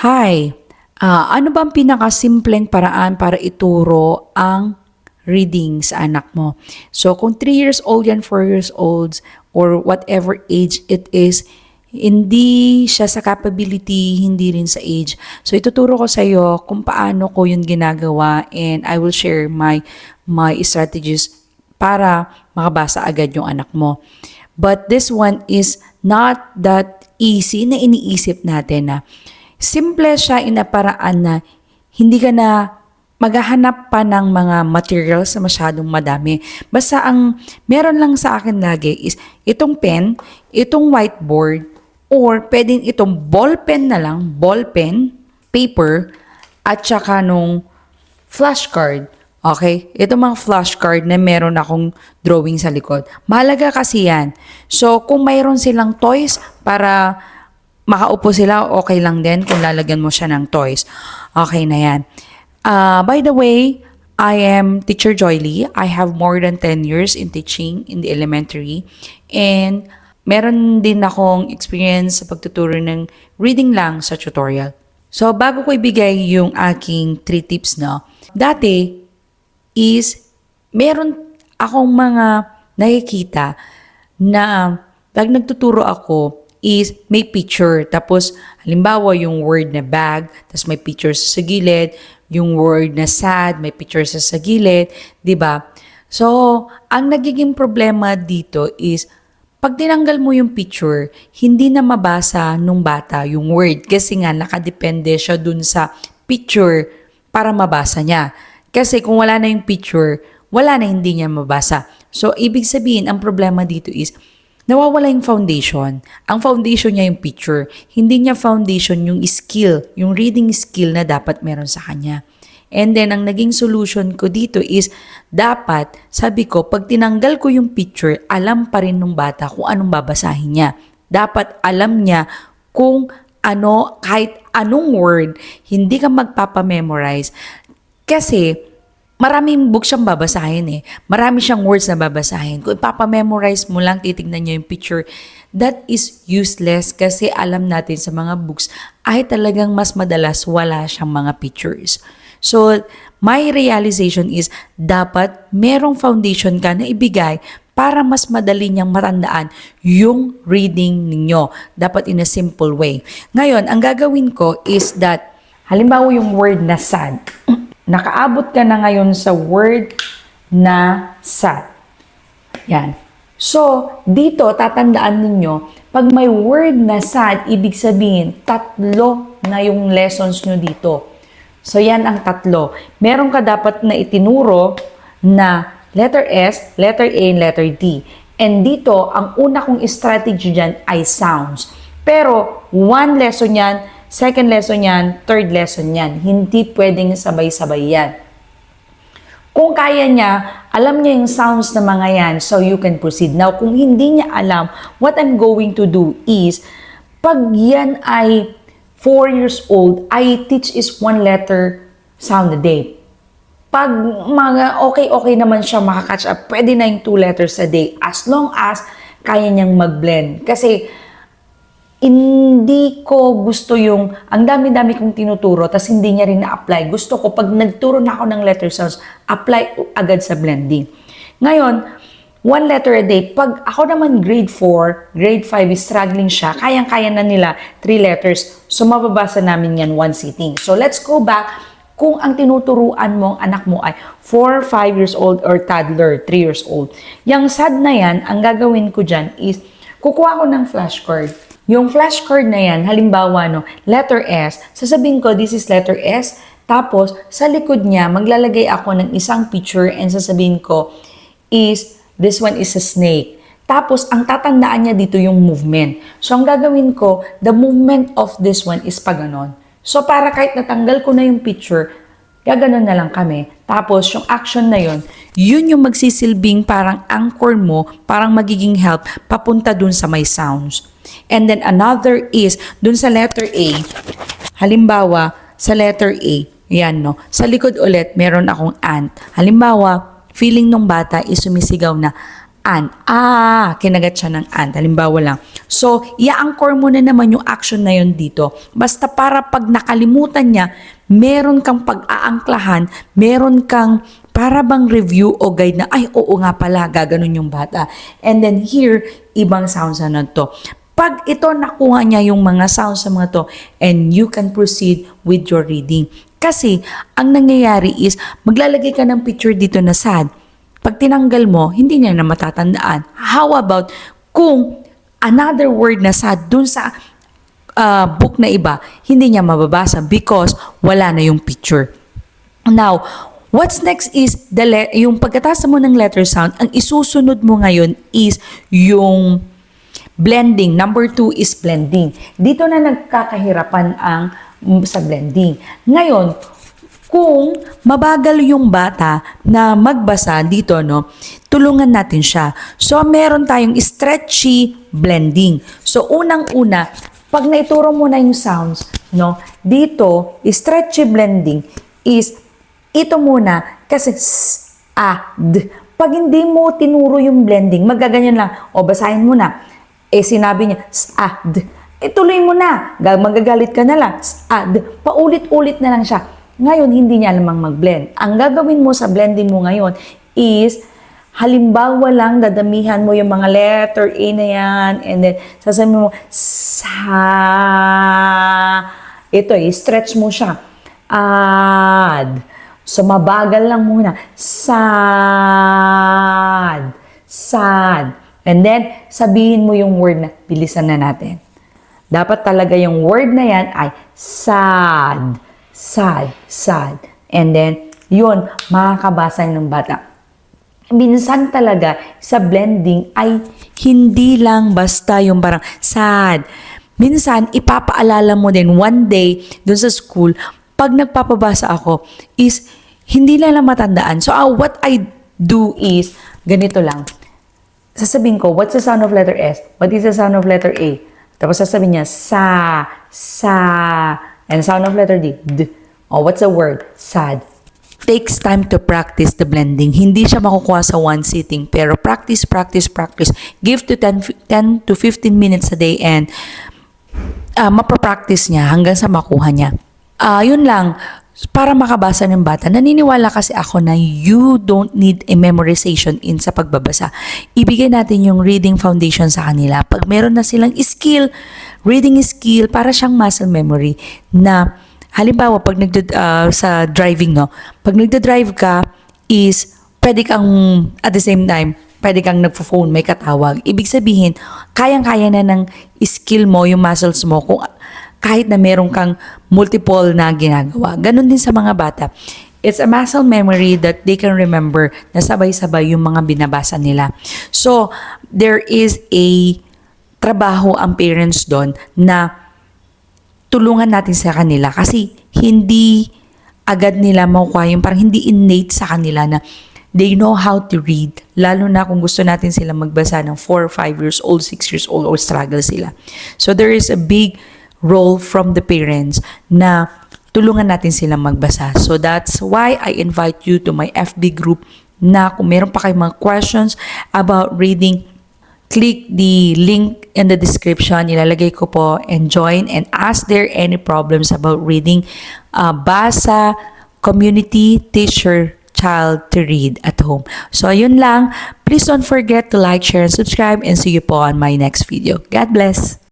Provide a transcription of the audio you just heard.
Hi, ano bang pinakasimpleng paraan para ituro ang reading sa anak mo? So kung 3 years old yan, 4 years old, or whatever age it is, hindi siya sa capability, hindi rin sa age. So ituturo ko sa iyo kung paano ko yun ginagawa, and I will share my strategies para makabasa agad yung anak mo. But this one is not that easy na iniisip natin na simple siya in a paraan na hindi ka na maghahanap pa ng mga materials na masyadong madami. Basta ang meron lang sa akin lagi is itong pen, itong whiteboard, or pwedeng itong ballpen na lang, ballpen, paper, at saka nung flashcard. Okay? Ito mga flashcard na meron akong drawing sa likod. Mahalaga kasi yan. So, kung mayroon silang toys para makaupo sila, okay lang din kung lalagyan mo siya ng toys. Okay na yan. By the way, I am Teacher Joy Lee. I have more than 10 years in teaching in the elementary. And meron din akong experience sa pagtuturo ng reading lang sa tutorial. So, bago ko ibigay yung aking 3 tips, no? Dati is meron akong mga nakikita na pag nagtuturo ako, is may picture. Tapos, halimbawa, yung word na bag, tapos may picture sa gilid. Yung word na sad, may picture sa gilid. Diba? So, ang nagiging problema dito is, pag tinanggal mo yung picture, hindi na mabasa nung bata yung word. Kasi nga, nakadepende siya dun sa picture para mabasa niya. Kasi kung wala na yung picture, wala na hindi niya mabasa. So, ibig sabihin, ang problema dito is, nawawala yung foundation. Ang foundation niya yung picture. Hindi niya foundation yung skill, yung reading skill na dapat meron sa kanya. And then, ang naging solution ko dito is, dapat, sabi ko, pag tinanggal ko yung picture, alam pa rin ng bata kung anong babasahin niya. Dapat alam niya kung ano, kahit anong word, hindi ka magpapamemorize. Kasi, maraming book siyang babasahin eh. Marami siyang words na babasahin. Kung ipapamemorize mo lang, titignan niya yung picture, that is useless kasi alam natin sa mga books ay talagang mas madalas wala siyang mga pictures. So, my realization is dapat merong foundation ka na ibigay para mas madali niyang matandaan yung reading ninyo. Dapat in a simple way. Ngayon, ang gagawin ko is that, halimbawa yung word na sad. Nakaabot ka na ngayon sa word na sad. Yan. So, dito, tatandaan ninyo, pag may word na sad, ibig sabihin, 3 na yung lessons nyo dito. So, yan ang 3. Meron ka dapat na itinuro na letter S, letter A, and letter D. And dito, ang una kong strategy dyan ay sounds. Pero, 1 lesson yan, second lesson yan, third lesson yan. Hindi pwedeng sabay-sabay yan. Kung kaya niya, alam niya yung sounds na mga yan, so you can proceed. Now, kung hindi niya alam, what I'm going to do is, pag yan ay 4 years old, I teach is 1 letter sound a day. Pag mga okay naman siya makakatch up, pwede na yung 2 letters a day as long as kaya niyang mag-blend. Kasi, hindi ko gusto yung, ang dami-dami kong tinuturo, tas hindi niya rin na-apply. Gusto ko, pag nagturo na ako ng letter sounds, apply agad sa blending. Ngayon, 1 letter a day. Pag ako naman grade 4, grade 5 is struggling siya, kayang-kaya na nila 3 letters. So, mababasa namin yan 1 sitting. So, let's go back. Kung ang tinuturuan mo, anak mo ay 4, 5 years old, or toddler, 3 years old. Yung sad na yan, ang gagawin ko dyan is, kukuha ko ng flashcard. Yung flashcard na yan, halimbawa, no, letter S, sasabihin ko, this is letter S, tapos, sa likod niya, maglalagay ako ng isang picture and sasabihin ko, this one is a snake. Tapos, ang tatandaan niya dito yung movement. So, ang gagawin ko, the movement of this one is pa ganon. So, para kahit natanggal ko na yung picture, gaganon na lang kami. Tapos, yung action na yun yung magsisilbing parang anchor mo, parang magiging help, papunta dun sa may sounds. And then another is, dun sa letter A, halimbawa, sa letter A, yan no, sa likod ulit, meron akong ant. Halimbawa, feeling nung bata is sumisigaw na, an. Kinagat siya ng an. Halimbawa lang. So, i-anchor mo na naman yung action na yun dito. Basta para pag nakalimutan niya, meron kang pag-aangklahan, meron kang para bang review o guide na, ay, oo nga pala, gaganon yung bata. And then here, ibang sounds na to. Pag ito, nakuha niya yung mga sounds sa mga to, and you can proceed with your reading. Kasi, ang nangyayari is, maglalagay ka ng picture dito na sad. Pag tinanggal mo, hindi niya na matatandaan. How about kung another word na sad dun sa book na iba, hindi niya mababasa because wala na yung picture. Now, what's next is yung pagkatasa mo ng letter sound, ang isusunod mo ngayon is yung blending. Number 2 is blending. Dito na nagkakahirapan ang sa blending. Ngayon, kung mabagal yung bata na magbasa dito, no, tulungan natin siya. So, meron tayong stretchy blending. So, unang-una, pag naituro mo na yung sounds, no, dito, stretchy blending is ito muna kasi s, a, d. Pag hindi mo tinuro yung blending, magaganyan lang. O, basahin mo na. Sinabi niya, s, a, d. Ituloy mo na. Magagalit ka na lang. S, a, d. Paulit-ulit na lang siya. Ngayon, hindi niya alamang mag-blend. Ang gagawin mo sa blending mo ngayon is, halimbawa lang, dadamihan mo yung mga letter A na yan, and then, sasabihin mo, sa, ito stretch mo siya. Ad. So, mabagal lang muna. Sad. Sad. And then, sabihin mo yung word na, bilisan na natin. Dapat talaga yung word na yan ay sad. Sad, sad. And then, yun, makakabasa ng bata. Minsan talaga, sa blending ay hindi lang basta yung parang sad. Minsan, ipapaalala mo din one day dun sa school, pag nagpapabasa ako, is hindi lang matandaan. So, what I do is, ganito lang. Sasabihin ko, what's the sound of letter S? What is the sound of letter A? Tapos sasabihin niya, sa. And sound of letter D, d. Oh, what's the word? Sad. Takes time to practice the blending. Hindi siya makukuha sa one sitting. Pero practice. Give to 10 to 15 minutes a day and mapapractice niya hanggang sa makuha niya. Yun lang. Para makabasa ng bata, naniniwala kasi ako na you don't need a memorization in sa pagbabasa. Ibigay natin yung reading foundation sa kanila. Pag meron na silang skill, reading skill, para siyang muscle memory na halimbawa pag sa driving, no, pag nagda-drive ka is pwede kang at the same time pwede kang nagpo-phone, may katawag. Ibig sabihin, kayang-kaya na ng skill mo, yung muscles mo, kung kahit na meron kang multiple na ginagawa. Ganon din sa mga bata. It's a muscle memory that they can remember na sabay-sabay yung mga binabasa nila. So, there is a trabaho ang parents doon na tulungan natin sa kanila kasi hindi agad nila makukuha yung parang hindi innate sa kanila na they know how to read. Lalo na kung gusto natin sila magbasa ng 4 or 5 years old, 6 years old, or struggle sila. So, there is a big role from the parents na tulungan natin silang magbasa. So that's why I invite you to my FB group na kung meron pa kayong mga questions about reading, click the link in the description. Ilalagay ko po and join and ask there any problems about reading. Basa, community, teach your child to read at home. So ayun lang. Please don't forget to like, share, and subscribe and see you po on my next video. God bless!